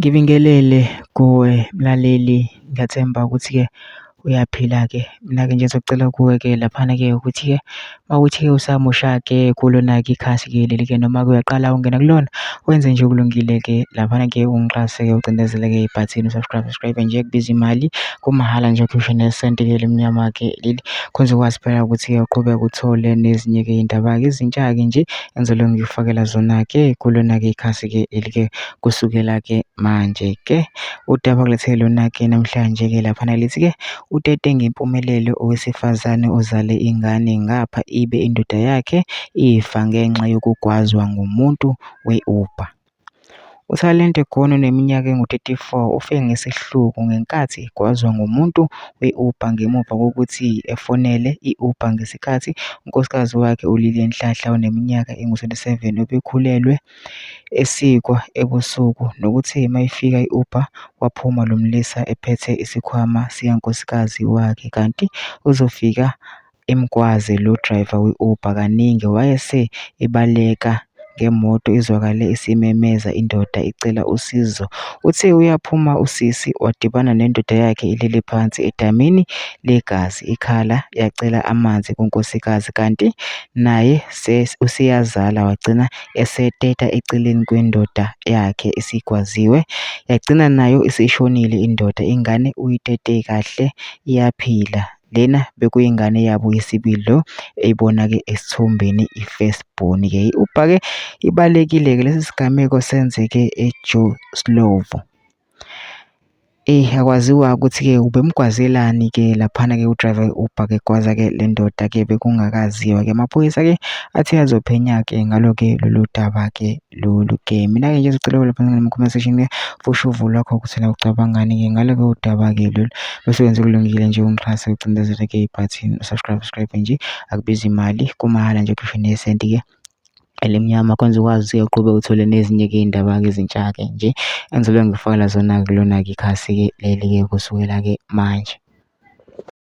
Ngibingelele kuwe mlaleli, ngiyathemba ukuthi-ke uyaphila-ke. Mina-ke nje ngizocela kuwe-ke laphana-ke ukuthi-ke mawukuthi-ke usamusha-ke kulona-ke ikhasi-ke leli-ke noma-ke uyaqala ungena kulona, wenze nje okulungile-ke laphana-ke ungixhase-ke ucindezele-ke ibhathini subscribe nje kubiza imali kumahhala nje ukhishwe nesenti-ke elimnyama-ke leli khona ukwazi phela ukuthi-ke uqhubeke uthole nezinye-ke iy'ndaba-ke ezintsha-ke nje engizobe ngikufakela zona-ke kulona-ke ikhasi-ke leli-ke kusukela-ke manje-ke. Udaba kulethele lona-ke namhlanje-ke laphana lithi-ke utete ngempumelelo owesifazane ozale ingane ngapha ibe indoda yakhe ifa ngenxa yokugwazwa ngumuntu we-Uber. UThalente Gone oneminyaka engu-34 ufe ngesihluku ngenkathi egwazwa ngumuntu we-Uber ngemuva kokuthi efonele i-Uber ngesikhathi unkosikazi wakhe uLilian Nhlanhla oneminyaka engu-27 obekhulelwe esikwa ebusuku nokuthi mayifika i-Uber waphuma lo mlisa ephethe isikhwama sikankosikazi wakhe kanti uzofika emgwaze lo driver we-Uber kaningi wayese ebaleka ngemoto izwakale isimemeza indoda icela usizo. Uthe uyaphuma usisi wadibana nendoda yakhe ilele phansi edamini legazi ikhala yacela amanzi kunkosikazi kanti naye useyazala wagcina eseteta eceleni kwendoda yakhe esigwaziwe yagcina nayo isishonile indoda ingane uyitete kahle iyaphila. Lena bekuyingane yabo yesibili lo eyibona-ke esithombeni i-firstborn-ke. I-Uber-ke ibalekile-ke lesi sigameko senzeke eJoe Slovo. Akwaziwa ukuthi-ke ubemgwazelani-ke laphana-ke u-driver we-Uber-ke egwaza-ke le ndoda-ke bekungakaziwa-ke. Amaphoyisa-ke athi azophenya-ke ngalo-ke lolu daba-ke lolu-ke. Mina-ke nje ngizocela lapha ngama-comment section-ke fusha uvo lwakho ukuthi la ucabangani-ke ngalo-ke udaba-ke lolu bese wenza okulungile nje ungixhase ucindezele-ke ibhathini subscribe nje akubizi imali kumahhala nje ukhishwe nesenti-ke elimnyama kwenza ukwazi uqhube uthole nezinye-ke iy'ndaba-ke ezintsha-ke nje engizobe ngifakela zona kulona-ke ikhasi-ke leli-ke kusukela-ke manje.